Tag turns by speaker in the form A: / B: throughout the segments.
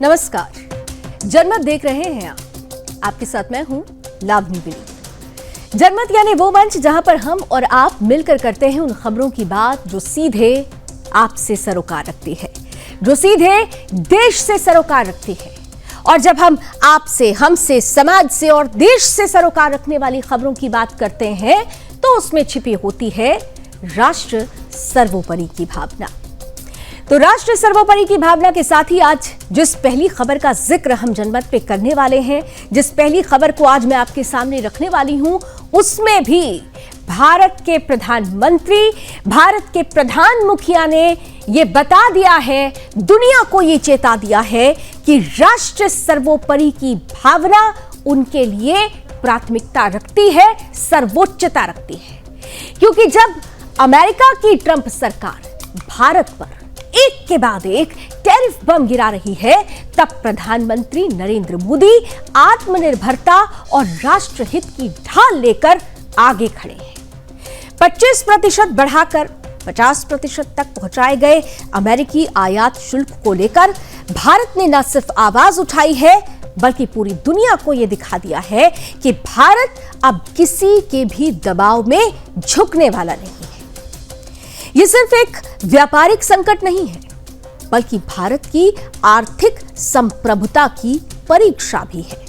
A: नमस्कार, जनमत देख रहे हैं आप। आपके साथ मैं हूं लावनी बिली। जनमत यानी वो मंच जहां पर हम और आप मिलकर करते हैं उन खबरों की बात जो सीधे आपसे सरोकार रखती है, जो सीधे देश से सरोकार रखती है। और जब हम आपसे, हमसे, समाज से और देश से सरोकार रखने वाली खबरों की बात करते हैं तो उसमें छिपी होती है राष्ट्र सर्वोपरि की भावना। तो राष्ट्र सर्वोपरि की भावना के साथ ही आज जिस पहली खबर का जिक्र हम जनमत पे करने वाले हैं, जिस पहली खबर को आज मैं आपके सामने रखने वाली हूं, उसमें भी भारत के प्रधानमंत्री, भारत के प्रधान मुखिया ने यह बता दिया है, दुनिया को यह चेता दिया है कि राष्ट्र सर्वोपरि की भावना उनके लिए प्राथमिकता रखती है, सर्वोच्चता रखती है। क्योंकि जब अमेरिका की ट्रंप सरकार भारत पर एक के बाद एक टैरिफ बम गिरा रही है, तब प्रधानमंत्री नरेंद्र मोदी आत्मनिर्भरता और राष्ट्रहित की ढाल लेकर आगे खड़े हैं। 25% बढ़ाकर 50% तक पहुंचाए गए अमेरिकी आयात शुल्क को लेकर भारत ने न सिर्फ आवाज उठाई है, बल्कि पूरी दुनिया को यह दिखा दिया है कि भारत अब किसी के भी दबाव में झुकने वाला नहीं है। यह सिर्फ एक व्यापारिक संकट नहीं है, बल्कि भारत की आर्थिक संप्रभुता की परीक्षा भी है।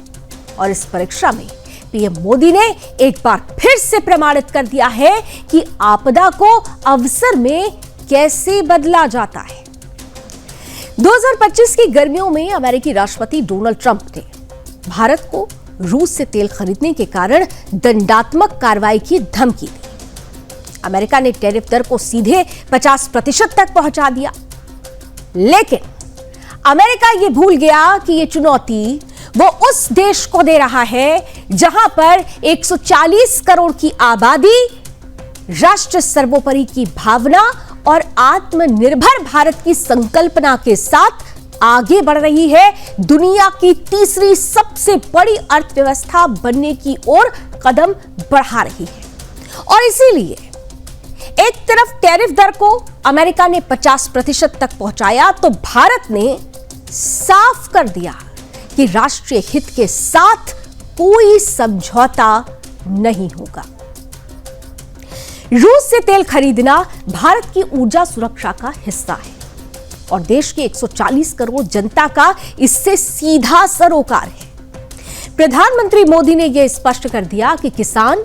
A: और इस परीक्षा में पीएम मोदी ने एक बार फिर से प्रमाणित कर दिया है कि आपदा को अवसर में कैसे बदला जाता है। 2025 की गर्मियों में अमेरिकी राष्ट्रपति डोनाल्ड ट्रंप ने भारत को रूस से तेल खरीदने के कारण दंडात्मक कार्रवाई की धमकी दी। अमेरिका ने टैरिफ दर को सीधे 50% तक पहुंचा दिया। लेकिन अमेरिका यह भूल गया कि यह चुनौती वो उस देश को दे रहा है जहां पर 140 करोड़ की आबादी राष्ट्र सर्वोपरि की भावना और आत्मनिर्भर भारत की संकल्पना के साथ आगे बढ़ रही है, दुनिया की तीसरी सबसे बड़ी अर्थव्यवस्था बनने की ओर कदम बढ़ा रही है। और इसीलिए एक तरफ टैरिफ दर को अमेरिका ने 50% तक पहुंचाया, तो भारत ने साफ कर दिया कि राष्ट्रीय हित के साथ कोई समझौता नहीं होगा। रूस से तेल खरीदना भारत की ऊर्जा सुरक्षा का हिस्सा है और देश के 140 करोड़ जनता का इससे सीधा सरोकार है। प्रधानमंत्री मोदी ने यह स्पष्ट कर दिया कि किसान,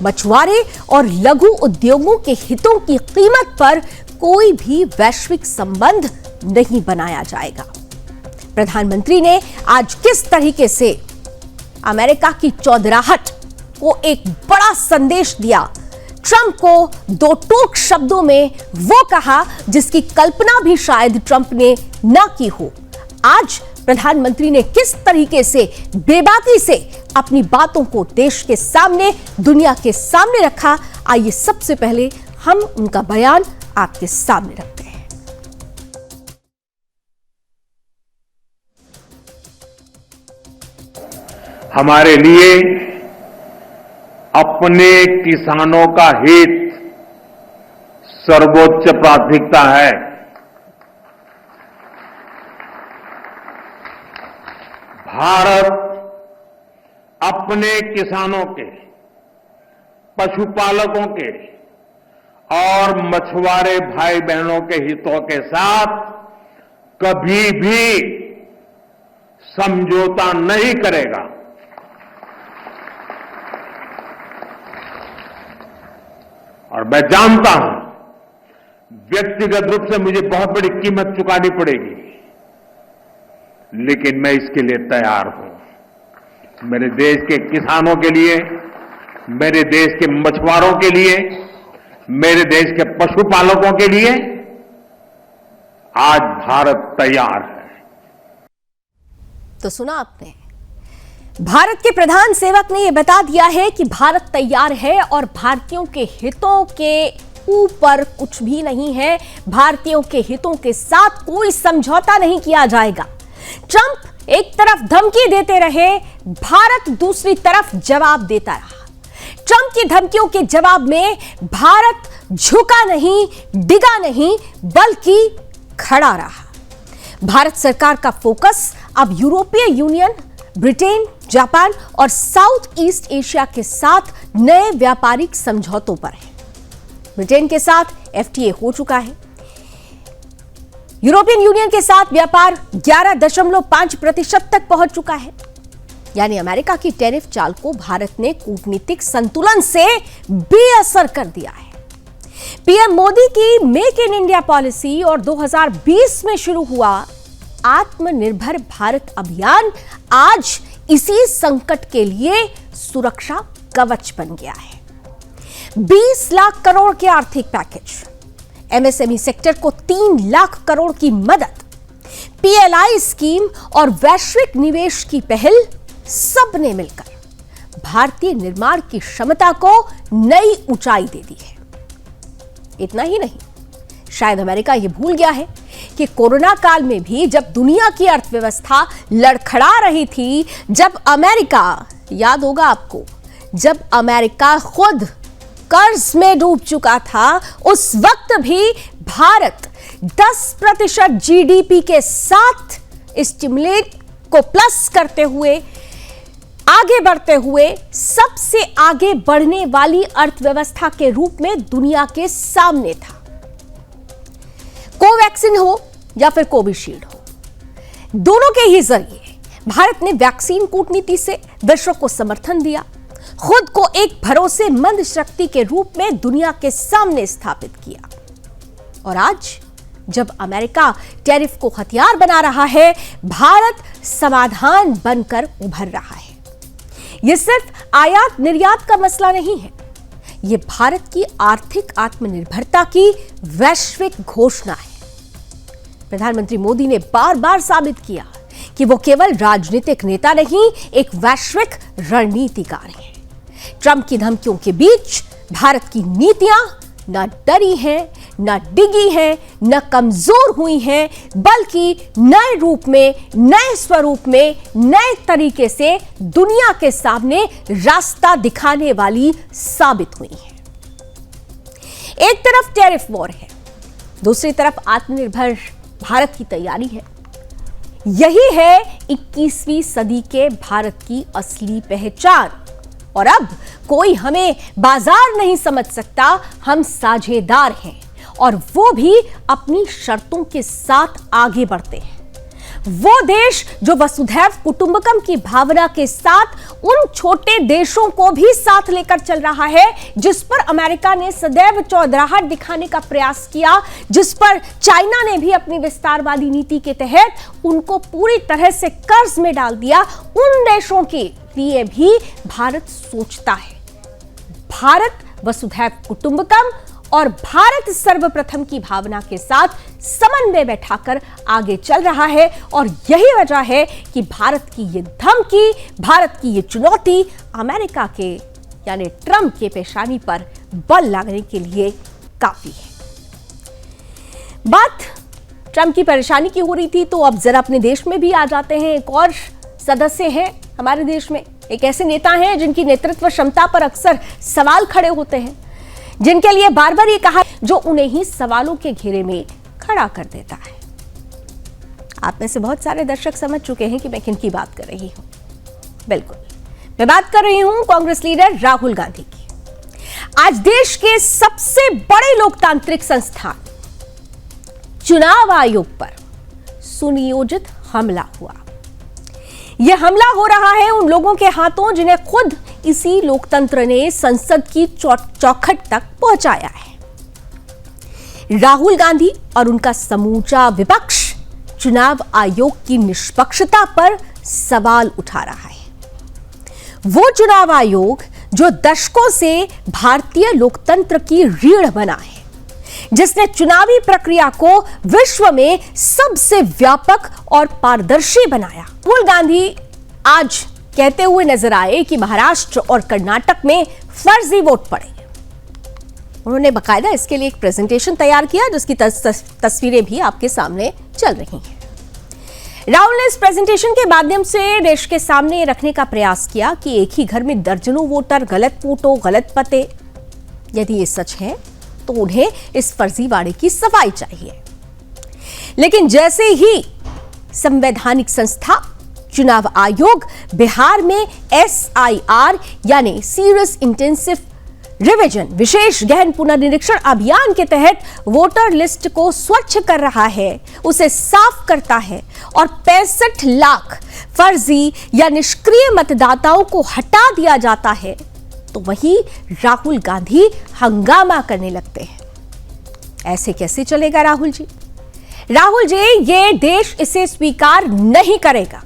A: मछुआरे और लघु उद्योगों के हितों की कीमत पर कोई भी वैश्विक संबंध नहीं बनाया जाएगा। प्रधानमंत्री ने आज किस तरीके से अमेरिका की चौधराहट को एक बड़ा संदेश दिया, ट्रंप को दो टूक शब्दों में वो कहा जिसकी कल्पना भी शायद ट्रंप ने न की हो। आज प्रधानमंत्री ने किस तरीके से बेबाकी से अपनी बातों को देश के सामने, दुनिया के सामने रखा, आइए सबसे पहले हम उनका बयान आपके सामने रखते हैं।
B: हमारे लिए अपने किसानों का हित सर्वोच्च प्राथमिकता है। भारत अपने किसानों के, पशुपालकों के और मछुआरे भाई बहनों के हितों के साथ कभी भी समझौता नहीं करेगा। और मैं जानता हूं व्यक्तिगत रूप से मुझे बहुत बड़ी कीमत चुकानी पड़ेगी, लेकिन मैं इसके लिए तैयार हूं। मेरे देश के किसानों के लिए, मेरे देश के मछुआरों के लिए, मेरे देश के पशुपालकों के लिए आज भारत तैयार है।
A: तो सुना आपने, भारत के प्रधान सेवक ने यह बता दिया है कि भारत तैयार है और भारतीयों के हितों के ऊपर कुछ भी नहीं है। भारतीयों के हितों के साथ कोई समझौता नहीं किया जाएगा। ट्रंप एक तरफ धमकी देते रहे, भारत दूसरी तरफ जवाब देता रहा। ट्रंप की धमकियों के जवाब में भारत झुका नहीं, डिगा नहीं, बल्कि खड़ा रहा। भारत सरकार का फोकस अब यूरोपीय यूनियन, ब्रिटेन, जापान और साउथ ईस्ट एशिया के साथ नए व्यापारिक समझौतों पर है। ब्रिटेन के साथ FTA हो चुका है। यूरोपियन यूनियन के साथ व्यापार 11.5% तक पहुंच चुका है। यानी अमेरिका की टैरिफ चाल को भारत ने कूटनीतिक संतुलन से बेअसर कर दिया है। पीएम मोदी की मेक इन इंडिया पॉलिसी और 2020 में शुरू हुआ आत्मनिर्भर भारत अभियान आज इसी संकट के लिए सुरक्षा कवच बन गया है। 20 लाख करोड़ के आर्थिक पैकेज, MSME सेक्टर को 3 लाख करोड़ की मदद, PLI स्कीम और वैश्विक निवेश की पहल, सबने मिलकर भारतीय निर्माण की क्षमता को नई ऊंचाई दे दी है। इतना ही नहीं, शायद अमेरिका यह भूल गया है कि कोरोना काल में भी जब दुनिया की अर्थव्यवस्था लड़खड़ा रही थी, जब अमेरिका, याद होगा आपको, जब अमेरिका खुद कर्ज में डूब चुका था, उस वक्त भी भारत 10% GDP के साथ स्टिमुलेट को प्लस करते हुए, आगे बढ़ते हुए, सबसे आगे बढ़ने वाली अर्थव्यवस्था के रूप में दुनिया के सामने था। कोवैक्सीन हो या फिर कोविशील्ड हो, दोनों के ही जरिए भारत ने वैक्सीन कूटनीति से विश्व को समर्थन दिया, खुद को एक भरोसेमंद शक्ति के रूप में दुनिया के सामने स्थापित किया। और आज जब अमेरिका टैरिफ को हथियार बना रहा है, भारत समाधान बनकर उभर रहा है। यह सिर्फ आयात निर्यात का मसला नहीं है, यह भारत की आर्थिक आत्मनिर्भरता की वैश्विक घोषणा है। प्रधानमंत्री मोदी ने बार बार साबित किया कि वो केवल राजनीतिक नेता नहीं, एक वैश्विक रणनीतिकार हैं। ट्रंप की धमकियों के बीच भारत की नीतियां न डरी हैं, न डिगी हैं, न कमजोर हुई हैं, बल्कि नए रूप में, नए स्वरूप में, नए तरीके से दुनिया के सामने रास्ता दिखाने वाली साबित हुई हैं। एक तरफ टैरिफ वॉर है, दूसरी तरफ आत्मनिर्भर भारत की तैयारी है। यही है 21वीं सदी के भारत की असली पहचान। और अब कोई हमें बाजार नहीं समझ सकता, हम साझेदार हैं और वो भी अपनी शर्तों के साथ आगे बढ़ते हैं। वो देश जो वसुधैव कुटुंबकम की भावना के साथ उन छोटे देशों को भी साथ लेकर चल रहा है, जिस पर अमेरिका ने सदैव चौधराहट दिखाने का प्रयास किया, जिस पर चाइना ने भी अपनी विस्तारवादी नीति के तहत उनको पूरी तरह से कर्ज में डाल दिया। उन देशों के लिए भी भारत सोचता है। भारत वसुधैव कुटुंबकम और भारत सर्वप्रथम की भावना के साथ समन्वय बैठाकर आगे चल रहा है। और यही वजह है कि भारत की ये धमकी, भारत की ये चुनौती अमेरिका के यानी ट्रंप के पेशानी पर बल लागने के लिए काफी है। बात ट्रंप की परेशानी की हो रही थी, तो अब जरा अपने देश में भी आ जाते हैं। एक और सदस्य हैं हमारे देश में, एक ऐसे नेता हैं जिनकी नेतृत्व क्षमता पर अक्सर सवाल खड़े होते हैं, जिनके लिए बार बार ये कहा, जो उन्हें ही सवालों के घेरे में खड़ा कर देता है। आप में से बहुत सारे दर्शक समझ चुके हैं कि मैं किन की बात कर रही हूं। बिल्कुल, मैं बात कर रही हूं कांग्रेस लीडर राहुल गांधी की। आज देश के सबसे बड़े लोकतांत्रिक संस्थान चुनाव आयोग पर सुनियोजित हमला हुआ। यह हमला हो रहा है उन लोगों के हाथों जिन्हें खुद इसी लोकतंत्र ने संसद की चौखट तक पहुंचाया है। राहुल गांधी और उनका समूचा विपक्ष चुनाव आयोग की निष्पक्षता पर सवाल उठा रहा है। वो चुनाव आयोग जो दशकों से भारतीय लोकतंत्र की रीढ़ बना है, जिसने चुनावी प्रक्रिया को विश्व में सबसे व्यापक और पारदर्शी बनाया। राहुल गांधी आज कहते हुए नजर आए कि महाराष्ट्र और कर्नाटक में फर्जी वोट पड़े। उन्होंने बकायदा इसके लिए एक प्रेजेंटेशन तैयार किया, जिसकी तस्वीरें भी आपके सामने चल रही हैं। राहुल ने इस प्रेजेंटेशन के माध्यम से देश के सामने रखने का प्रयास किया कि एक ही घर में दर्जनों वोटर, गलत फोटो, गलत पते। यदि ये सच है तो उन्हें इस फर्जीवाड़े की सफाई चाहिए। लेकिन जैसे ही संवैधानिक संस्था चुनाव आयोग बिहार में SIR यानी सीरियस इंटेंसिव रिवीजन विशेष गहन पुनर्निरीक्षण अभियान के तहत वोटर लिस्ट को स्वच्छ कर रहा है, उसे साफ करता है और 65 लाख फर्जी या निष्क्रिय मतदाताओं को हटा दिया जाता है, तो वहीं राहुल गांधी हंगामा करने लगते हैं। ऐसे कैसे चलेगा राहुल जी? राहुल जी, ये देश इसे स्वीकार नहीं करेगा।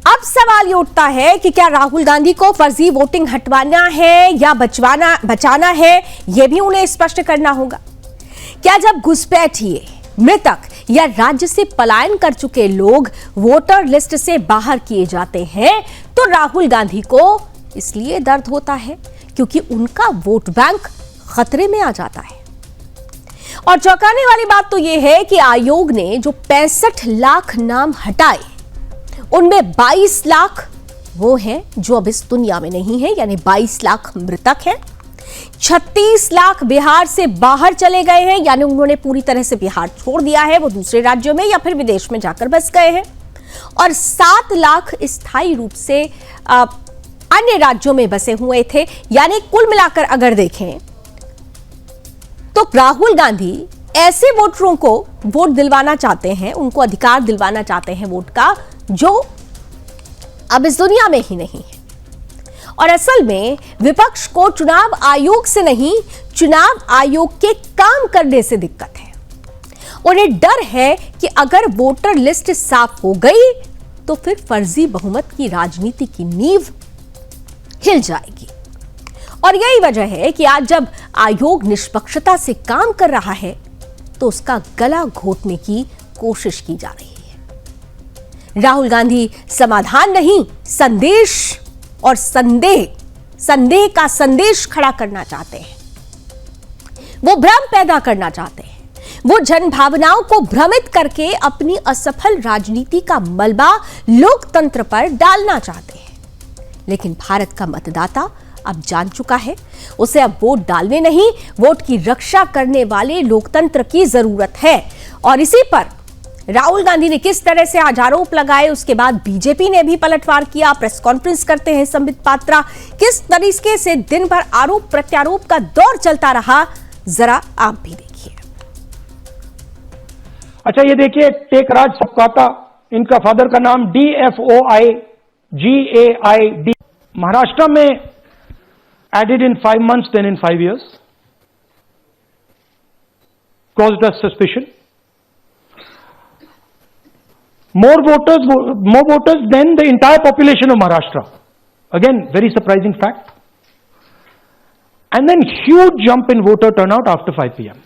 A: अब सवाल ये उठता है कि क्या राहुल गांधी को फर्जी वोटिंग हटवाना है या बचाना है, यह भी उन्हें स्पष्ट करना होगा। क्या जब घुसपैठिए, मृतक या राज्य से पलायन कर चुके लोग वोटर लिस्ट से बाहर किए जाते हैं तो राहुल गांधी को इसलिए दर्द होता है क्योंकि उनका वोट बैंक खतरे में आ जाता है। और चौंकाने वाली बात तो यह है कि आयोग ने जो 65 लाख नाम हटाए उनमें 22 लाख वो हैं जो अब इस दुनिया में नहीं है, यानी 22 लाख मृतक हैं। 36 लाख बिहार से बाहर चले गए हैं, यानी उन्होंने पूरी तरह से बिहार छोड़ दिया है, वो दूसरे राज्यों में या फिर विदेश में जाकर बस गए हैं। और 7 लाख स्थायी रूप से अन्य राज्यों में बसे हुए थे। यानी कुल मिलाकर अगर देखें तो राहुल गांधी ऐसे वोटरों को वोट दिलवाना चाहते हैं, उनको अधिकार दिलवाना चाहते हैं वोट का, जो अब इस दुनिया में ही नहीं है। और असल में विपक्ष को चुनाव आयोग से नहीं, चुनाव आयोग के काम करने से दिक्कत है। उन्हें डर है कि अगर वोटर लिस्ट साफ हो गई तो फिर फर्जी बहुमत की राजनीति की नींव हिल जाएगी। और यही वजह है कि आज जब आयोग निष्पक्षता से काम कर रहा है तो उसका गला घोटने की कोशिश की जा रही है। राहुल गांधी समाधान नहीं, संदेश और संदेह का संदेश खड़ा करना चाहते हैं। वो भ्रम पैदा करना चाहते हैं। वो जन भावनाओं को भ्रमित करके अपनी असफल राजनीति का मलबा लोकतंत्र पर डालना चाहते हैं। लेकिन भारत का मतदाता अब जान चुका है, उसे अब वोट डालने नहीं, वोट की रक्षा करने वाले लोकतंत्र की जरूरत है। और इसी पर राहुल गांधी ने किस तरह से आज आरोप लगाए, उसके बाद बीजेपी ने भी पलटवार किया। प्रेस कॉन्फ्रेंस करते हैं संबित पात्रा, किस तरीके से दिन भर आरोप प्रत्यारोप का दौर चलता रहा, जरा आप भी देखिए।
C: अच्छा, ये देखिए, टेकराज सबकाता, इनका फादर का नाम DFOI GAID, महाराष्ट्र में added in 5 months, then in 5 years, caused us suspicion. More voters than the entire population of Maharashtra. Again, very surprising fact. And then huge jump in voter turnout after 5 PM.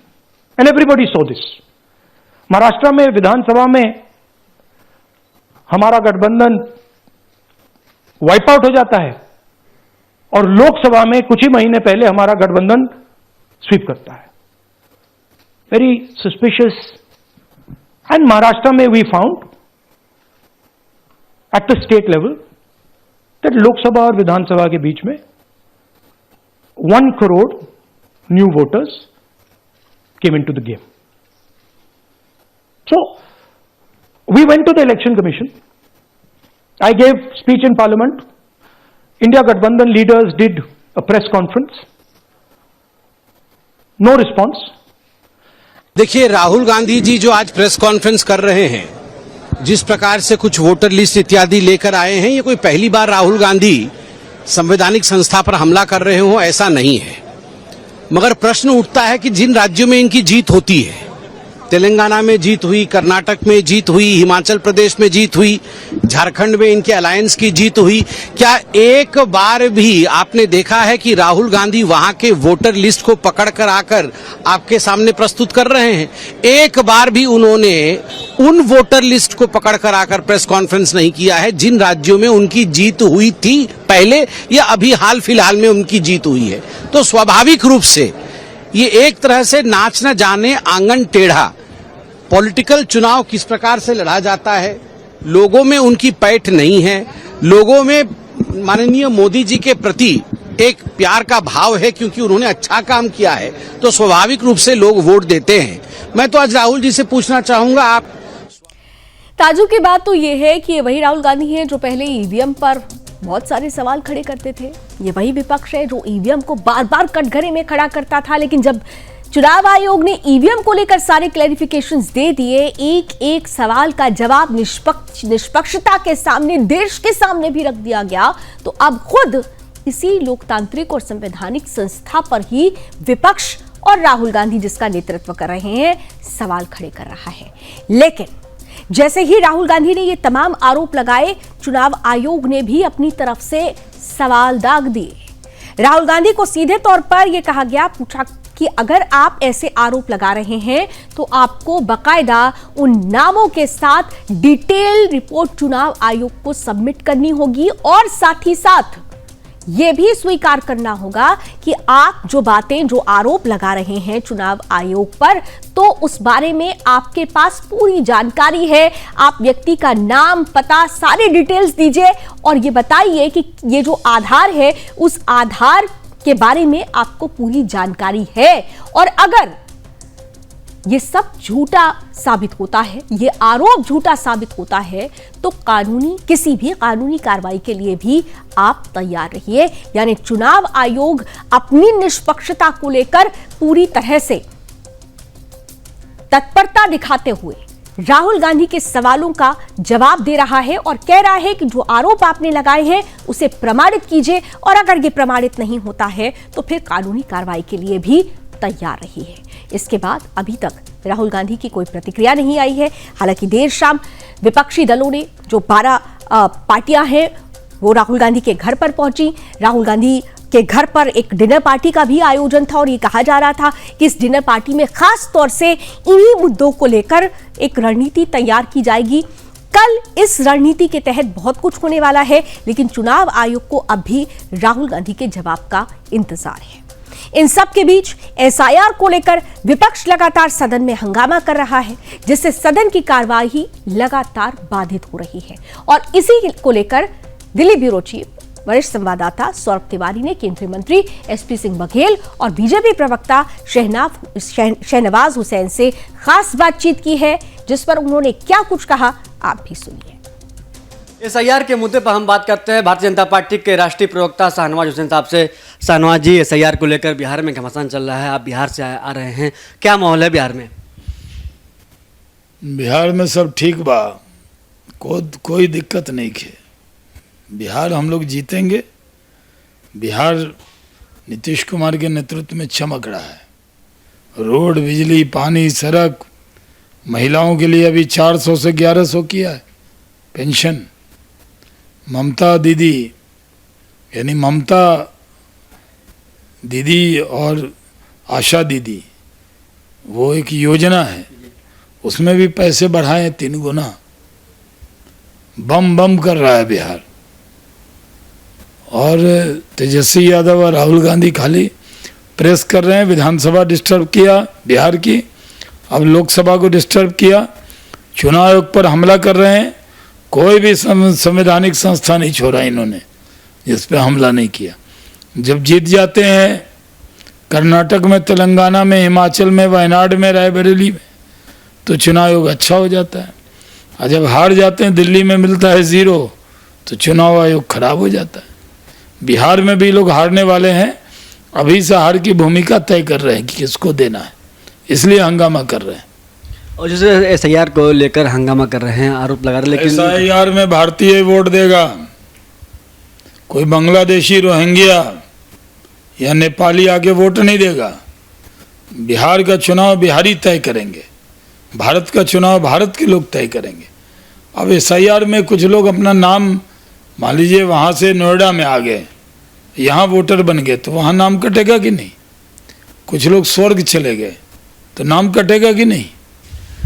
C: And everybody saw this. Maharashtra में विधानसभा में हमारा गठबंधन wipe out हो जाता है और लोकसभा में कुछ ही महीने पहले हमारा गठबंधन स्वीप करता है। Very suspicious. एंड महाराष्ट्र में we found at the state level that Lok Sabha और विधानसभा के बीच में 1 crore new voters came into the game. So we went to the election commission. I gave speech in parliament. India Gathbandhan leaders did a press conference. No response.
D: देखिए, राहुल गांधी जी जो आज press conference कर रहे हैं, जिस प्रकार से कुछ वोटर लिस्ट इत्यादि लेकर आए हैं, ये कोई पहली बार राहुल गांधी संवैधानिक संस्था पर हमला कर रहे हो, ऐसा नहीं है। मगर प्रश्न उठता है कि जिन राज्यों में इनकी जीत होती है, तेलंगाना में जीत हुई, कर्नाटक में जीत हुई, हिमाचल प्रदेश में जीत हुई, झारखंड में इनके अलायंस की जीत हुई, क्या एक बार भी आपने देखा है कि राहुल गांधी वहां के वोटर लिस्ट को पकड़ कर आकर आपके सामने प्रस्तुत कर रहे हैं? एक बार भी उन्होंने उन वोटर लिस्ट को पकड़ कर आकर प्रेस कॉन्फ्रेंस नहीं किया है जिन राज्यों में उनकी जीत हुई थी पहले या अभी हाल फिलहाल में उनकी जीत हुई है। तो स्वाभाविक रूप से ये एक तरह से नाच न जाने आंगन टेढ़ा पॉलिटिकल चुनाव किस प्रकार से लड़ा जाता है, लोगों में उनकी पैठ नहीं है, लोगों में माननीय मोदी जी के प्रति एक प्यार का भाव है क्योंकि उन्होंने अच्छा काम किया है, तो स्वाभाविक रूप से लोग वोट देते हैं। मैं तो आज राहुल जी से पूछना चाहूंगा, आप
A: ताजुब की बात तो ये है कि ये वही राहुल गांधी हैं जो पहले ईवीएम पर बहुत सारे सवाल खड़े करते थे। ये वही विपक्ष है जो ईवीएम को बार बार कटघरे में खड़ा करता था, लेकिन जब चुनाव आयोग ने ईवीएम को लेकर सारे क्लैरिफिकेशंस दे दिए, एक एक सवाल का जवाब निष्पक्षता के सामने, देश के सामने भी रख दिया गया, तो अब खुद इसी लोकतांत्रिक और संवैधानिक संस्था पर ही विपक्ष और राहुल गांधी, जिसका नेतृत्व कर रहे हैं, सवाल खड़े कर रहा है। लेकिन जैसे ही राहुल गांधी ने ये तमाम आरोप लगाए, चुनाव आयोग ने भी अपनी तरफ से सवाल दाग दिए। राहुल गांधी को सीधे तौर पर यह कहा गया, पूछा कि अगर आप ऐसे आरोप लगा रहे हैं तो आपको बकायदा उन नामों के साथ डिटेल रिपोर्ट चुनाव आयोग को सबमिट करनी होगी और साथ ही साथ यह भी स्वीकार करना होगा कि आप जो बातें, जो आरोप लगा रहे हैं चुनाव आयोग पर, तो उस बारे में आपके पास पूरी जानकारी है। आप व्यक्ति का नाम, पता, सारे डिटेल्स दीजिए और ये बताइए कि ये जो आधार है उस आधार के बारे में आपको पूरी जानकारी है। और अगर ये सब झूठा साबित होता है, ये आरोप झूठा साबित होता है, तो किसी भी कानूनी कार्रवाई के लिए भी आप तैयार रहिए। यानी चुनाव आयोग अपनी निष्पक्षता को लेकर पूरी तरह से तत्परता दिखाते हुए राहुल गांधी के सवालों का जवाब दे रहा है और कह रहा है कि जो आरोप आपने लगाए हैं उसे प्रमाणित कीजिए, और अगर ये प्रमाणित नहीं होता है तो फिर कानूनी कार्रवाई के लिए भी तैयार रही है। इसके बाद अभी तक राहुल गांधी की कोई प्रतिक्रिया नहीं आई है। हालांकि देर शाम विपक्षी दलों ने, जो 12 पार्टियां हैं, वो राहुल गांधी के घर पर पहुंची। राहुल गांधी के घर पर एक डिनर पार्टी का भी आयोजन था और ये कहा जा रहा था कि इस डिनर पार्टी में खास तौर से इन्हीं मुद्दों को लेकर एक रणनीति तैयार की जाएगी। कल इस रणनीति के तहत बहुत कुछ होने वाला है, लेकिन चुनाव आयोग को अब भी राहुल गांधी के जवाब का इंतजार है। इन सब के बीच एसआईआर को लेकर विपक्ष लगातार सदन में हंगामा कर रहा है, जिससे सदन की कार्यवाही लगातार बाधित हो रही है। और इसी को लेकर दिल्ली ब्यूरो चीफ वरिष्ठ संवाददाता सौरभ तिवारी ने केंद्रीय मंत्री एसपी सिंह बघेल और बीजेपी प्रवक्ता शहनवाज हुसैन से खास बातचीत की है, जिस पर उन्होंने क्या कुछ कहा, आप भी सुनिए।
E: एसआईआर के मुद्दे पर हम बात करते हैं भारतीय जनता पार्टी के राष्ट्रीय प्रवक्ता शहनवाज हुसैन साहब से। शहनवाज जी, एसआईआर को लेकर बिहार में घमासान चल रहा है, आप बिहार से आ रहे हैं, क्या माहौल है बिहार में?
F: बिहार में सब ठीक बा, कोई दिक्कत नहीं है। बिहार हम लोग जीतेंगे। बिहार नीतीश कुमार के नेतृत्व में चमक रहा है। रोड, बिजली, पानी, सड़क, महिलाओं के लिए अभी 400 से 1100 किया है पेंशन। ममता दीदी, यानी ममता दीदी और आशा दीदी, वो एक योजना है, उसमें भी पैसे बढ़ाए 3 गुना। बम बम कर रहा है बिहार। और तेजस्वी यादव और राहुल गांधी खाली प्रेस कर रहे हैं। विधानसभा डिस्टर्ब किया बिहार की, अब लोकसभा को डिस्टर्ब किया, चुनाव आयोग पर हमला कर रहे हैं। कोई भी संवैधानिक संस्था नहीं छोड़ा इन्होंने जिस पे हमला नहीं किया। जब जीत जाते हैं कर्नाटक में, तेलंगाना में, हिमाचल में, वायनाड में, रायबरेली में, तो चुनाव आयोग अच्छा हो जाता है। और जब हार जाते हैं, दिल्ली में मिलता है 0, तो चुनाव आयोग खराब हो जाता है। बिहार में भी लोग हारने वाले हैं, अभी से हार की भूमिका तय कर रहे हैं कि किसको देना है, इसलिए हंगामा कर रहे हैं।
E: और जैसे एसआईआर को लेकर हंगामा कर रहे हैं, आरोप लगा रहे हैं, लेकिन
F: एसआईआर में भारतीय वोट देगा, कोई बांग्लादेशी, रोहिंग्या या नेपाली आके वोट नहीं देगा। बिहार का चुनाव बिहारी तय करेंगे, भारत का चुनाव भारत के लोग तय करेंगे। अब एसआईआर में कुछ लोग अपना नाम, मान लीजिए वहाँ से नोएडा में आ गए, यहाँ वोटर बन गए, तो वहाँ नाम कटेगा कि नहीं? कुछ लोग स्वर्ग चले गए तो नाम कटेगा कि नहीं?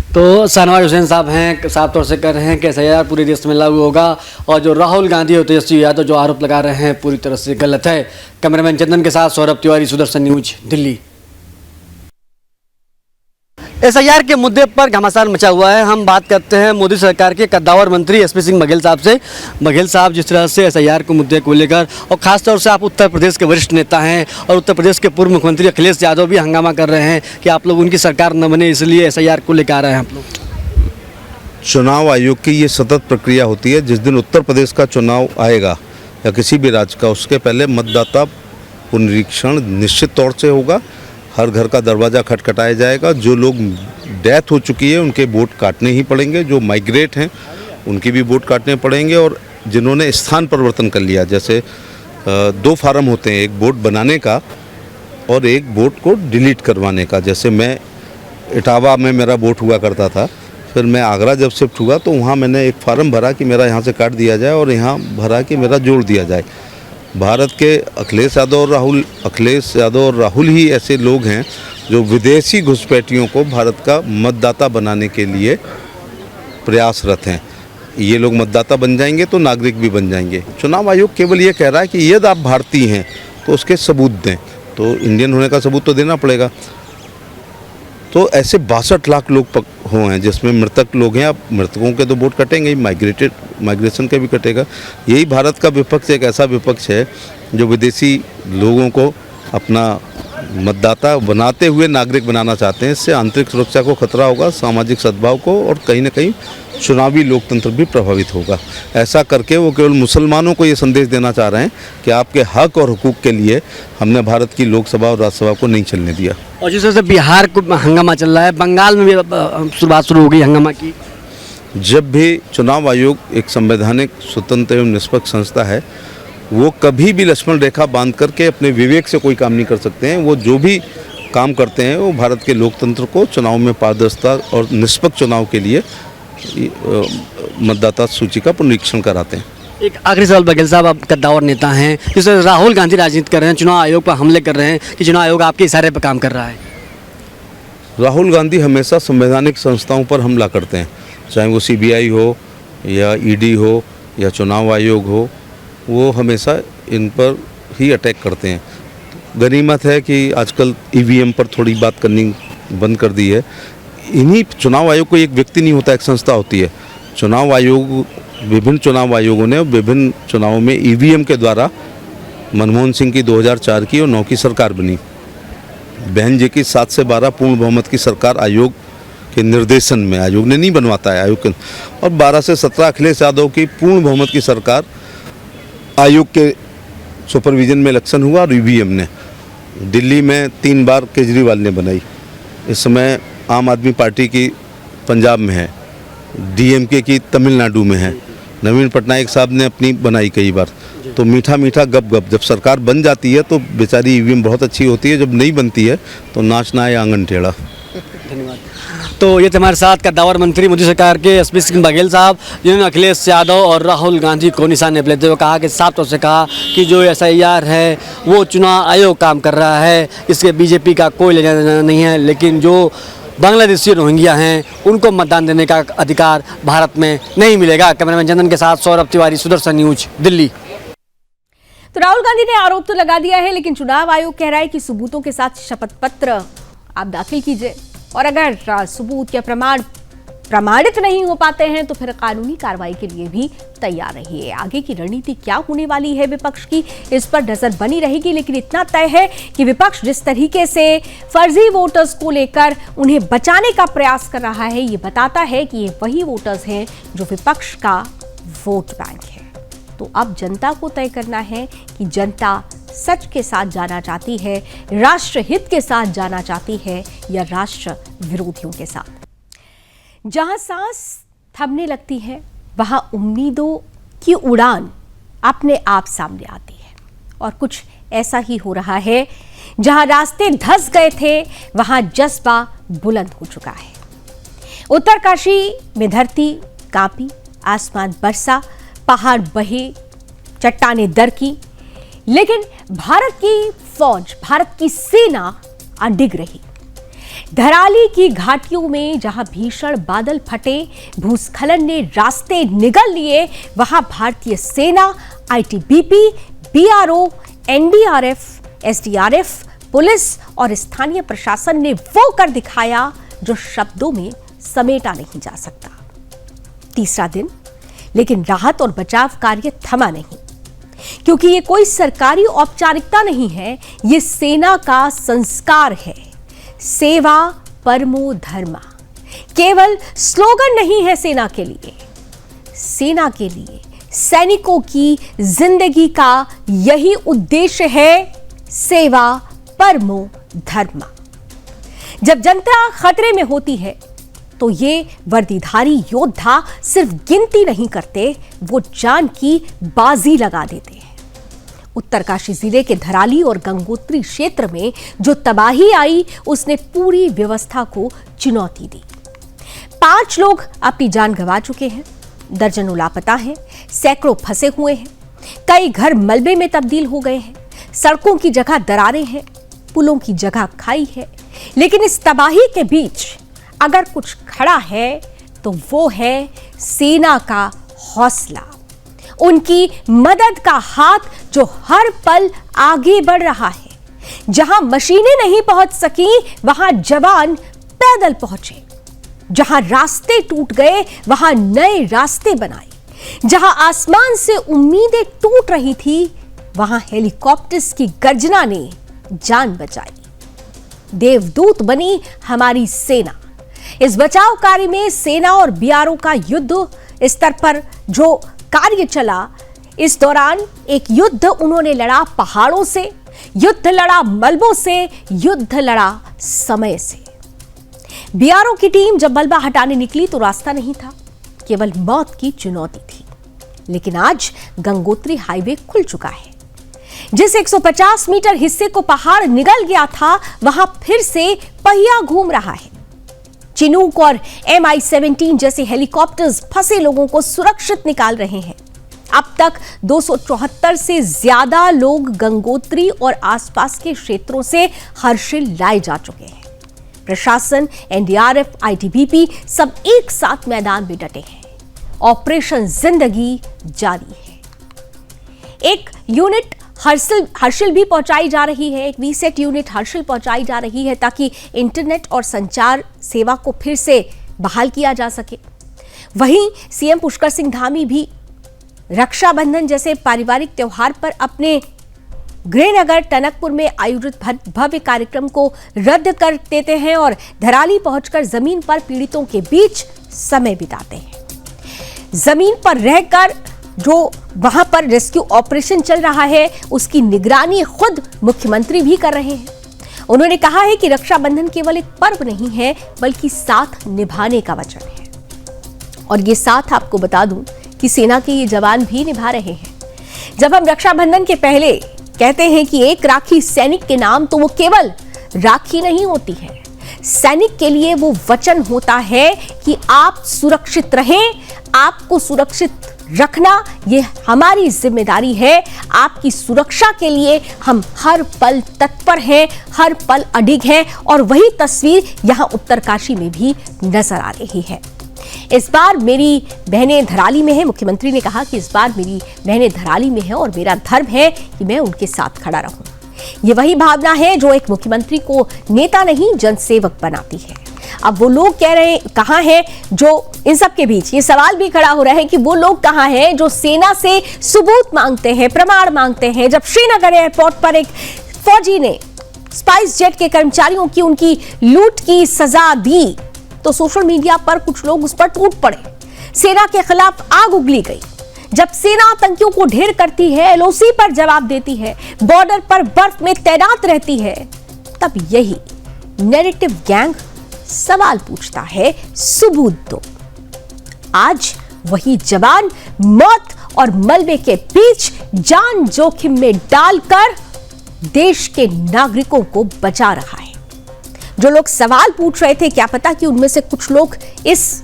E: तो शहनवाज हुसैन साहब हैं, साफ तौर से कह रहे हैं कि एसआईआर पूरे देश में लागू होगा और जो राहुल गांधी और तेजस्वी यादव जो आरोप लगा रहे हैं पूरी तरह से गलत है। कैमरामैन चंदन के साथ सौरभ तिवारी, सुदर्शन न्यूज, दिल्ली। एसआईआर के मुद्दे पर घमासान मचा हुआ है। हम बात करते हैं मोदी सरकार के कद्दावर मंत्री एसपी सिंह बघेल साहब से। बघेल साहब, जिस तरह से एसआईआर के मुद्दे को लेकर, और खासतौर से आप उत्तर प्रदेश के वरिष्ठ नेता हैं और उत्तर प्रदेश के पूर्व मुख्यमंत्री अखिलेश यादव भी हंगामा कर रहे हैं कि आप लोग उनकी सरकार न बने, इसलिए एसआईआर को लेकर आ रहे हैं आप लोग।
G: चुनाव आयोग की ये सतत प्रक्रिया होती है। जिस दिन उत्तर प्रदेश का चुनाव आएगा या किसी भी राज्य का, उसके पहले मतदाता पुनरीक्षण निश्चित तौर से होगा। हर घर का दरवाज़ा खटखटाया जाएगा। जो लोग डेथ हो चुकी है उनके वोट काटने ही पड़ेंगे, जो माइग्रेट हैं उनकी भी वोट काटने पड़ेंगे, और जिन्होंने स्थान परिवर्तन कर लिया, जैसे 2 फार्म होते हैं, एक वोट बनाने का और एक वोट को डिलीट करवाने का। जैसे मैं इटावा में मेरा वोट हुआ करता था, फिर मैं आगरा जब शिफ्ट हुआ तो वहाँ मैंने एक फार्म भरा कि मेरा यहाँ से काट दिया जाए और यहाँ भरा कि मेरा जोड़ दिया जाए। भारत के अखिलेश यादव और राहुल ही ऐसे लोग हैं जो विदेशी घुसपैठियों को भारत का मतदाता बनाने के लिए प्रयासरत हैं। ये लोग मतदाता बन जाएंगे तो नागरिक भी बन जाएंगे। चुनाव आयोग केवल ये कह रहा है कि यदि आप भारतीय हैं तो उसके सबूत दें, तो इंडियन होने का सबूत तो देना पड़ेगा। तो ऐसे 62 लाख लोग हैं जिसमें मृतक लोग हैं। अब मृतकों के तो वोट कटेंगे ही, माइग्रेशन के भी कटेगा। यही भारत का विपक्ष एक ऐसा विपक्ष है जो विदेशी लोगों को अपना मतदाता बनाते हुए नागरिक बनाना चाहते हैं। इससे आंतरिक सुरक्षा को खतरा होगा, सामाजिक सद्भाव को, और कहीं न कहीं चुनावी लोकतंत्र भी प्रभावित होगा। ऐसा करके वो केवल मुसलमानों को ये संदेश देना चाह रहे हैं कि आपके हक और हुकूक के लिए हमने भारत की लोकसभा और राज्यसभा को नहीं चलने दिया।
E: और जिस तरह से बिहार को हंगामा चल रहा है, बंगाल में भी शुरुआत शुरू हो गई हंगामा की।
G: जब भी चुनाव आयोग एक संवैधानिक स्वतंत्र एवं निष्पक्ष संस्था है, वो कभी भी लक्ष्मण रेखा बांध करके अपने विवेक से कोई काम नहीं कर सकते हैं। वो जो भी काम करते हैं वो भारत के लोकतंत्र को, चुनाव में पारदर्शिता और निष्पक्ष चुनाव के लिए मतदाता सूची का पुनरीक्षण कराते हैं।
E: एक आखिरी सवाल बघेल साहब, आप कद्दावर नेता हैं, जिस राहुल गांधी राजनीति कर रहे हैं, चुनाव आयोग पर हमले कर रहे हैं कि चुनाव आयोग आपके इशारे पर काम कर रहा है।
G: राहुल गांधी हमेशा संवैधानिक संस्थाओं पर हमला करते हैं, चाहे वो CBI हो या ED हो या चुनाव आयोग हो, वो हमेशा इन पर ही अटैक करते हैं। गनीमत है कि आजकल EVM पर थोड़ी बात करनी बंद कर दी है। इन्हीं चुनाव आयोग को एक व्यक्ति नहीं होता, एक संस्था होती है। चुनाव आयोग, विभिन्न चुनाव आयोगों ने विभिन्न चुनावों में EVM के द्वारा मनमोहन सिंह की 2004 की और 9 की सरकार बनी। बहन जी की 7 से 12 पूर्ण बहुमत की सरकार आयोग के निर्देशन में, आयोग ने नहीं बनवाता है, आयोग के, और 12 से 17 अखिलेश यादव की पूर्ण बहुमत की सरकार आयोग के सुपरविजन में इलेक्शन हुआ। और EVM ने दिल्ली में 3 बार केजरीवाल ने बनाई। इस समय आम आदमी पार्टी की पंजाब में है, DMK की तमिलनाडु में है, नवीन पटनायक साहब ने अपनी बनाई कई बार। तो मीठा मीठा गप गप, जब सरकार बन जाती है तो बेचारी EVM बहुत अच्छी होती है, जब नहीं बनती है तो नाचना है आंगन टेढ़ा।
E: धन्यवाद। तो ये थे हमारे साथ कद्दावर मंत्री मोदी सरकार के SP सिंह बघेल साहब, जिन्होंने अखिलेश यादव और राहुल गांधी को निशाने पर लेते हुए कहा कि साफ तौर से कहा कि जो SIR है वो चुनाव आयोग काम कर रहा है, इसके BJP का कोई लेना देना नहीं है, लेकिन जो बांग्लादेशी रोहिंग्या हैं उनको मतदान देने का अधिकार भारत में नहीं मिलेगा। कैमरामैन चंदन के साथ सौरभ तिवारी, सुदर्शन न्यूज, दिल्ली।
A: तो राहुल गांधी ने आरोप तो लगा दिया है, लेकिन चुनाव आयोग कह रहा है कि सबूतों के साथ शपथ पत्र आप दाखिल कीजिए, और अगर सबूत या प्रमाण प्रमाणित नहीं हो पाते हैं तो फिर कानूनी कार्रवाई के लिए भी तैयार रहिए। आगे की रणनीति क्या होने वाली है विपक्ष की, इस पर नजर बनी रहेगी, लेकिन इतना तय है कि विपक्ष जिस तरीके से फर्जी वोटर्स को लेकर उन्हें बचाने का प्रयास कर रहा है, ये बताता है कि ये वही वोटर्स हैं जो विपक्ष का वोट बैंक है। तो अब जनता को तय करना है कि जनता सच के साथ जाना चाहती है, राष्ट्रहित के साथ जाना चाहती है, या राष्ट्र विरोधियों के साथ। जहां सांस थमने लगती है वहां उम्मीदों की उड़ान अपने आप सामने आती है, और कुछ ऐसा ही हो रहा है। जहां रास्ते धंस गए थे वहां जज्बा बुलंद हो चुका है। उत्तरकाशी में धरती कांपी, आसमान बरसा, पहाड़ बहे, चट्टानें दरकी, लेकिन भारत की फौज, भारत की सेना अडिग रही। धराली की घाटियों में जहां भीषण बादल फटे, भूस्खलन ने रास्ते निगल लिए, वहां भारतीय सेना, ITBP, BRO, NDRF, SDRF, police और स्थानीय प्रशासन ने वो कर दिखाया जो शब्दों में समेटा नहीं जा सकता। तीसरा दिन, लेकिन राहत और बचाव कार्य थमा नहीं, क्योंकि ये कोई सरकारी औपचारिकता नहीं है, ये सेना का संस्कार है। सेवा परमो धर्मा। केवल स्लोगन नहीं है सेना के लिए। सेना के लिए सैनिकों की जिंदगी का यही उद्देश्य है, सेवा परमो धर्मा। जब जनता खतरे में होती है तो ये वर्दीधारी योद्धा सिर्फ गिनती नहीं करते, वो जान की बाजी लगा देते हैं। उत्तरकाशी जिले के धराली और गंगोत्री क्षेत्र में जो तबाही आई, उसने पूरी व्यवस्था को चुनौती दी। 5 लोग अपनी जान गंवा चुके हैं, दर्जनों लापता हैं, सैकड़ों फंसे हुए हैं, कई घर मलबे में तब्दील हो गए हैं, सड़कों की जगह दरारें हैं, पुलों की जगह खाई है। लेकिन इस तबाही के बीच अगर कुछ खड़ा है तो वो है सेना का हौसला, उनकी मदद का हाथ जो हर पल आगे बढ़ रहा है। जहां मशीनें नहीं पहुंच सकी, वहां जवान पैदल पहुंचे। जहां रास्ते टूट गए, वहां नए रास्ते बनाए। जहां आसमान से उम्मीदें टूट रही थी, वहां हेलीकॉप्टर्स की गर्जना ने जान बचाई। देवदूत बनी हमारी सेना। इस बचाव कार्य में सेना और बीआरओ का युद्ध स्तर पर जो कार्य चला, इस दौरान एक युद्ध उन्होंने लड़ा पहाड़ों से, युद्ध लड़ा मलबों से, युद्ध लड़ा समय से। बीआरओ की टीम जब मलबा हटाने निकली तो रास्ता नहीं था, केवल मौत की चुनौती थी। लेकिन आज गंगोत्री हाईवे खुल चुका है। जिस 150 मीटर हिस्से को पहाड़ निगल गया था, वहां फिर से पहिया घूम रहा है। चिनूक और MI-17 जैसे हेलीकॉप्टर्स फंसे लोगों को सुरक्षित निकाल रहे हैं। अब तक 274 से ज्यादा लोग गंगोत्री और आसपास के क्षेत्रों से हर्षिल लाए जा चुके हैं। प्रशासन, NDRF, ITBP सब एक साथ मैदान में डटे हैं। ऑपरेशन जिंदगी जारी है। एक यूनिट हर्षिल भी पहुंचाई जा रही है, एक वीसेट यूनिट हर्षिल पहुंचाई जा रही है ताकि इंटरनेट और संचार सेवा को फिर से बहाल किया जा सके। वहीं सीएम पुष्कर सिंह धामी भी रक्षाबंधन जैसे पारिवारिक त्योहार पर अपने गृहनगर टनकपुर में आयोजित भव्य कार्यक्रम को रद्द कर देते हैं और धराली पहुंचकर जमीन पर पीड़ितों के बीच समय बिताते हैं। जमीन पर रहकर जो वहां पर रेस्क्यू ऑपरेशन चल रहा है, उसकी निगरानी खुद मुख्यमंत्री भी कर रहे हैं। उन्होंने कहा है कि रक्षाबंधन केवल एक पर्व नहीं है, बल्कि साथ निभाने का वचन है। और ये साथ आपको बता दूं कि सेना के ये जवान भी निभा रहे हैं। जब हम रक्षाबंधन के पहले कहते हैं कि एक राखी सैनिक के नाम, तो वो केवल राखी नहीं होती है। सैनिक के लिए वो वचन होता है कि आप सुरक्षित रहें, आपको सुरक्षित रखना ये हमारी जिम्मेदारी है। आपकी सुरक्षा के लिए हम हर पल तत्पर हैं, हर पल अडिग हैं। और वही तस्वीर यहां उत्तरकाशी में भी नजर आ रही है। इस बार मेरी बहनें धराली में है। मुख्यमंत्री ने कहा कि इस बार मेरी बहनें धराली में हैं और मेरा धर्म है कि मैं उनके साथ खड़ा रहूं। ये वही भावना है जो एक मुख्यमंत्री को नेता नहीं, जनसेवक बनाती है। अब वो लोग कह रहे हैं कहां हैं, जो इन सब के बीच ये सवाल भी खड़ा हो रहा है कि वो लोग कहां हैं जो सेना से सबूत मांगते हैं, प्रमाण मांगते हैं। जब श्रीनगर एयरपोर्ट पर एक फौजी ने स्पाइस जेट के कर्मचारियों की उनकी लूट की सजा दी, तो सोशल मीडिया पर कुछ लोग उस पर टूट पड़े। सेना के खिलाफ आग उगली गई। जब सेना आतंकियों को ढेर करती है, LOC पर जवाब देती है, बॉर्डर पर बर्फ में तैनात रहती है, तब यही नैरेटिव गैंग सवाल पूछता है, सबूत दो। आज वही जवान मौत और मलबे के बीच जान जोखिम में डालकर देश के नागरिकों को बचा रहा है। जो लोग सवाल पूछ रहे थे, क्या पता कि उनमें से कुछ लोग इस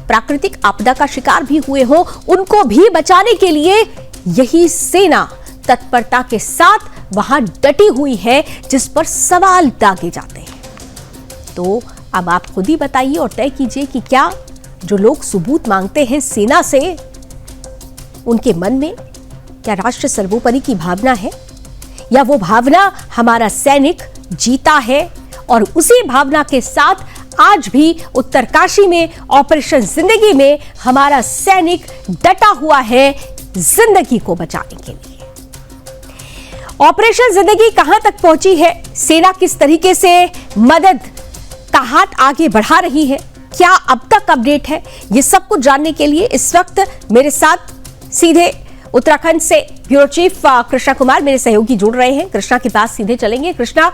A: प्राकृतिक आपदा का शिकार भी हुए हो, उनको भी बचाने के लिए यही सेना तत्परता के साथ वहां डटी हुई है, जिस पर सवाल दागे जाते हैं। तो अब आप खुद ही बताइए और तय कीजिए कि क्या जो लोग सबूत मांगते हैं सेना से, उनके मन में क्या राष्ट्र सर्वोपरि की भावना है, या वो भावना हमारा सैनिक जीता है। और उसी भावना के साथ आज भी उत्तरकाशी में ऑपरेशन जिंदगी में हमारा सैनिक डटा हुआ है जिंदगी को बचाने के लिए। ऑपरेशन जिंदगी कहां तक पहुंची है, सेना किस तरीके से मदद का हाथ आगे बढ़ा रही है, क्या अब तक अपडेट है, ये सब कुछ जानने के लिए इस वक्त मेरे साथ सीधे उत्तराखंड से ब्यूरो चीफ कृष्णा कुमार मेरे सहयोगी जुड़ रहे हैं। कृष्णा के पास सीधे चलेंगे। कृष्णा,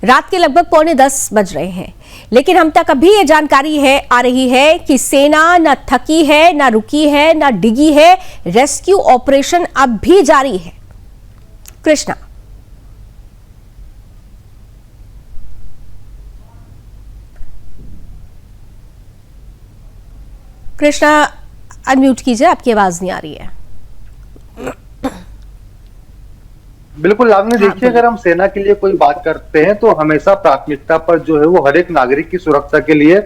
A: रात के लगभग 9:45 बज रहे हैं, लेकिन हम तक अभी ये जानकारी आ रही है कि सेना न थकी है, न रुकी है, न डिगी है, रेस्क्यू ऑपरेशन अब भी जारी है। कृष्णा, अनम्यूट कीजिए, आपकी आवाज नहीं आ रही है।
H: बिल्कुल आपने देखिए, अगर हम सेना के लिए कोई बात करते हैं तो हमेशा प्राथमिकता पर जो है वो हर एक नागरिक की सुरक्षा के लिए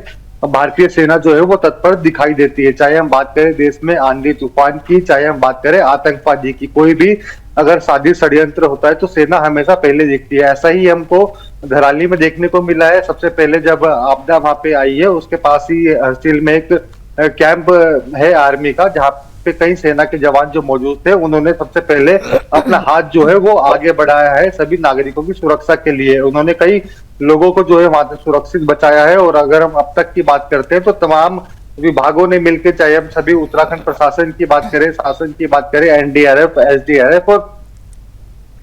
H: भारतीय सेना जो है वो तत्पर दिखाई देती है। चाहे हम बात करें देश में आंधी तूफान की, चाहे हम बात करें आतंकवादी की, कोई भी अगर साजिश षड्यंत्र होता है तो सेना हमेशा पहले दिखती है। ऐसा ही हमको धराली में देखने को मिला है। सबसे पहले जब आपदा वहां पे आई है, उसके पास ही हरसिल में एक कैंप है आर्मी का, जहाँ पे कई सेना के जवान जो मौजूद थे, उन्होंने सबसे पहले अपना हाथ जो है वो आगे बढ़ाया है सभी नागरिकों की सुरक्षा के लिए। उन्होंने कई लोगों को जो है वहां से सुरक्षित बचाया है। और अगर हम अब तक की बात करते हैं तो तमाम विभागों ने मिलकर, चाहे हम सभी उत्तराखंड प्रशासन की बात करें, शासन की बात करें, एनडीआरएफ, एसडीआरएफ और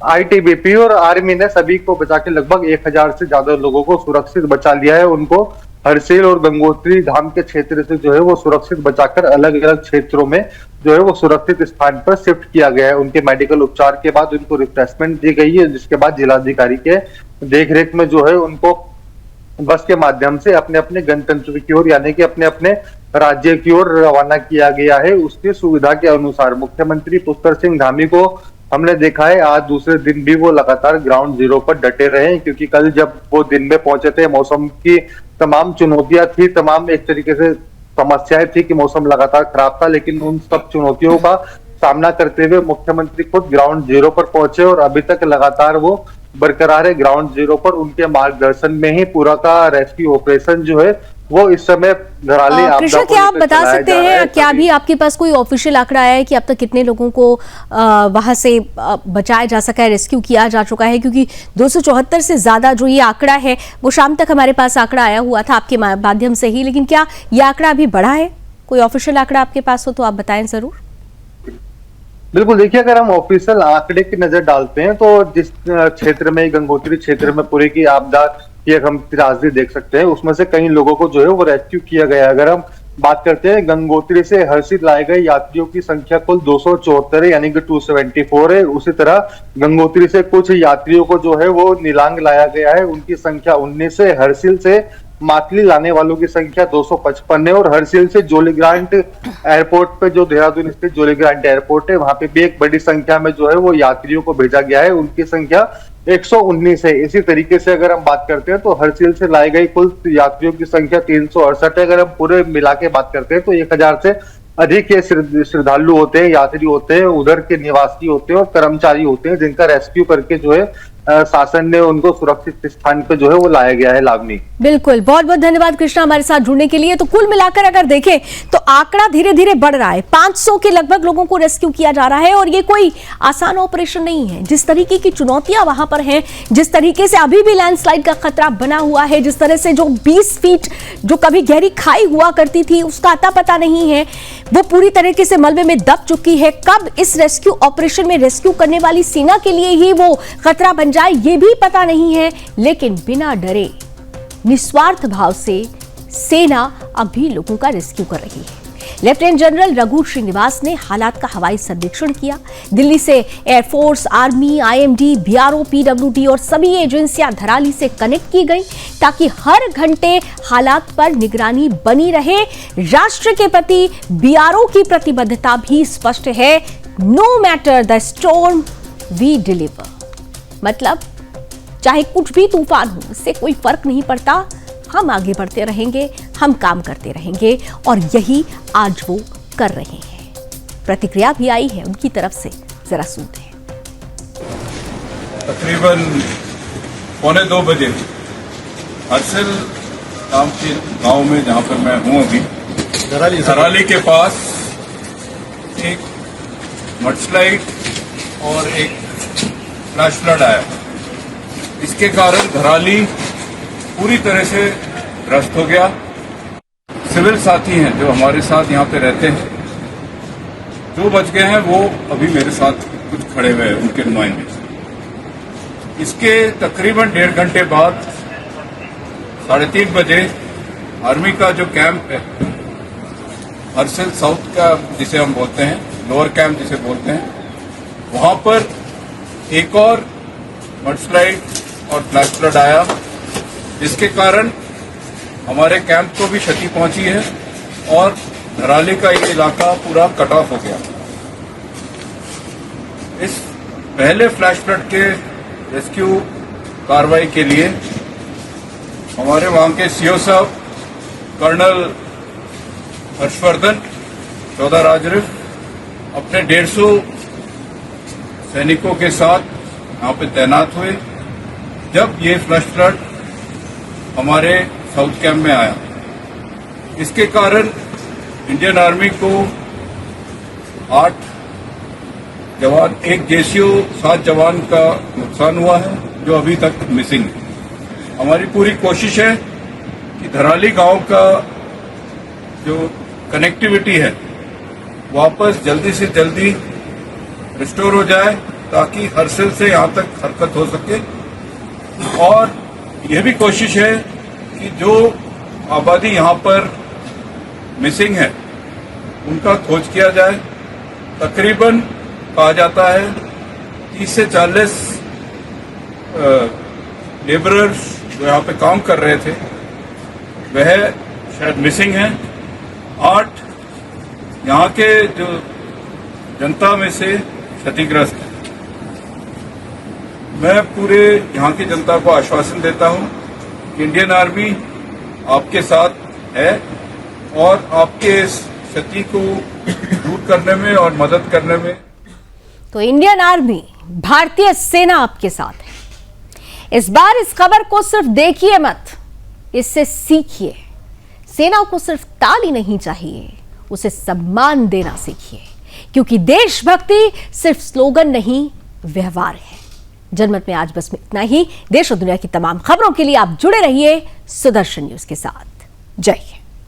H: आईटीबीपी और आर्मी ने सभी को बचा के लगभग 1000 से ज्यादा लोगों को सुरक्षित बचा लिया है। उनको हरसिल और गंगोत्री धाम के क्षेत्र से जो है वो सुरक्षित बचाकर अलग अलग क्षेत्रों में जो है वो सुरक्षित स्थान पर शिफ्ट किया गया है। उनके मेडिकल उपचार के बाद उनको रिफ्रेशमेंट दी गई है, जिसके बाद जिलाधिकारी के देखरेख में जो है उनको बस के माध्यम से अपने अपने गंतव्य की ओर, यानी कि अपने अपने राज्य की ओर रवाना किया गया है। उसकी सुविधा के अनुसार मुख्यमंत्री पुष्कर सिंह धामी को हमने देखा है आज दूसरे दिन भी वो लगातार ग्राउंड जीरो पर डटे रहे, क्योंकि कल जब वो दिन में पहुंचे थे, मौसम की तमाम चुनौतियां थी, तमाम एक तरीके से समस्याएं थी कि मौसम लगातार खराब था, लेकिन उन सब चुनौतियों का सामना करते हुए मुख्यमंत्री खुद ग्राउंड जीरो पर पहुंचे और अभी तक लगातार वो बरकरार है ग्राउंड जीरो पर। उनके मार्गदर्शन में ही पूरा का रेस्क्यू ऑपरेशन जो है वो इस समय धराली
A: कृष्णा, क्या आप बता सकते हैं, क्या भी आपके पास कोई ऑफिशियल आंकड़ा है कि अब तक कितने लोगों को वहां से बचाया जा सका है, रेस्क्यू किया जा चुका है? क्योंकि 274 से ज्यादा जो ये आंकड़ा है वो शाम तक हमारे पास आंकड़ा आया हुआ था आपके माध्यम से ही, लेकिन क्या ये आंकड़ा अभी बढ़ा है? कोई ऑफिशियल आंकड़ा आपके पास हो तो आप बताएं जरूर।
H: बिल्कुल, देखिए, अगर हम ऑफिशियल आंकड़े की नजर डालते हैं तो जिस क्षेत्र में, गंगोत्री क्षेत्र में पूरी की आपदा की हम त्रासदी देख सकते हैं, उसमें से कई लोगों को जो है वो रेस्क्यू किया गया है। अगर हम बात करते हैं गंगोत्री से हरसिल लाए गए यात्रियों की संख्या कुल 274 है, यानी कि 274 है। उसी तरह गंगोत्री से कुछ यात्रियों को जो है वो निलांग लाया गया है, उनकी संख्या 19 है। हरसिल से मातली लाने वालों की संख्या 255 है और हरसिल से जोलीग्रांट एयरपोर्ट पे, जो देहरादून स्थित जोलीग्रांट एयरपोर्ट है, वहां पे भी एक बड़ी संख्या में जो है वो यात्रियों को भेजा गया है, उनकी संख्या 119 है। इसी तरीके से अगर हम बात करते हैं तो हरसिल से लाई गई कुल यात्रियों की संख्या 368 है। अगर हम पूरे मिला के बात करते हैं तो 1000 से अधिक ये श्रद्धालु होते हैं, यात्री होते हैं, उधर के निवासी होते हैं और कर्मचारी होते हैं, जिनका रेस्क्यू करके जो है शासन ने उनको सुरक्षित स्थान पे जो है वो लाया गया है। लावनी,
A: बिल्कुल, बहुत बहुत धन्यवाद कृष्णा हमारे साथ जुड़ने के लिए। तो कुल मिलाकर अगर देखें तो आंकड़ा धीरे धीरे बढ़ रहा है, 500 के लगभग लोगों को रेस्क्यू किया जा रहा है और ये कोई आसान ऑपरेशन नहीं है। जिस तरीके की चुनौतियां वहां पर हैं, जिस तरीके से अभी भी लैंडस्लाइड का खतरा बना हुआ है, जिस तरह से जो 20 फीट जो कभी गहरी खाई हुआ करती थी उसका अता पता नहीं है, वो पूरी तरीके से मलबे में दब चुकी है। कब इस रेस्क्यू ऑपरेशन में रेस्क्यू करने वाली सेना के लिए ही वो खतरा बन जाए ये भी पता नहीं है, लेकिन बिना डरे निस्वार्थ भाव से सेना अभी लोगों का रेस्क्यू कर रही है। लेफ्टिनेंट जनरल रघु श्रीनिवास ने हालात का हवाई सर्वेक्षण किया। दिल्ली से air force, army, IMD, BRO, PWD और सभी एजेंसियां धराली से कनेक्ट की गई ताकि हर घंटे हालात पर निगरानी बनी रहे। राष्ट्र के प्रति बीआरओ की प्रतिबद्धता भी स्पष्ट है, no matter the storm we deliver. मतलब चाहे कुछ भी तूफान हो, इससे कोई फर्क नहीं पड़ता, हम आगे बढ़ते रहेंगे, हम काम करते रहेंगे और यही आज वो कर रहे हैं। प्रतिक्रिया भी आई है उनकी तरफ से, जरा सुनते हैं।
I: तकरीबन 1:45 बजे हरसिल नाम के गांव में, जहां पर मैं हूं अभी, धराली के पास एक मडस्लाइड और एक फ्लैश फ्लड आया। इसके कारण धराली पूरी तरह से ध्वस्त हो गया। सिविल साथी हैं जो हमारे साथ यहाँ पे रहते हैं, जो बच गए हैं वो अभी मेरे साथ कुछ खड़े हुए हैं, उनके नुमाइंदे। इसके तकरीबन 1.5 घंटे बाद 3:30 बजे आर्मी का जो कैंप है हर्सिल साउथ का, जिसे हम बोलते हैं लोअर कैंप जिसे बोलते हैं, वहां पर एक और मडस्लाइड और फ्लैश फ्लड आया, जिसके कारण हमारे कैंप को भी क्षति पहुंची है और धराली का ये इलाका पूरा कट ऑफ हो गया। इस पहले फ्लैश फ्लड के रेस्क्यू कार्रवाई के लिए हमारे वहां के सीओ साहब कर्नल हर्षवर्धन चौधरी राजरिफ अपने 150 सैनिकों के साथ यहाँ पे तैनात हुए जब ये फ्लैश फ्लड हमारे साउथ कैंप में आया। इसके कारण इंडियन आर्मी को 8 जवान, एक जेसीओ, 7 जवान का नुकसान हुआ है जो अभी तक मिसिंग है। हमारी पूरी कोशिश है कि धराली गांव का जो कनेक्टिविटी है वापस जल्दी से जल्दी रिस्टोर हो जाए ताकि हर्सिल से यहां तक हरकत हो सके। और यह भी कोशिश है कि जो आबादी यहां पर मिसिंग है उनका खोज किया जाए। तकरीबन कहा जाता है 30 से 40 लेबरर्स जो यहाँ पे काम कर रहे थे वह शायद मिसिंग हैं। 8 यहाँ के जो जनता में से क्षतिग्रस्त हैं। मैं पूरे यहाँ की जनता को आश्वासन देता हूँ कि इंडियन आर्मी आपके साथ है और आपके इस क्षति को दूर करने में और मदद करने में।
A: तो इंडियन आर्मी, भारतीय सेना आपके साथ है। इस बार इस खबर को सिर्फ देखिए मत, इससे सीखिए। सेना को सिर्फ ताली नहीं चाहिए, उसे सम्मान देना सीखिए, क्योंकि देशभक्ति सिर्फ स्लोगन नहीं, व्यवहार है। जनमत में आज बस इतना ही। देश और दुनिया की तमाम खबरों के लिए आप जुड़े रहिए सुदर्शन न्यूज के साथ। जय हिंद।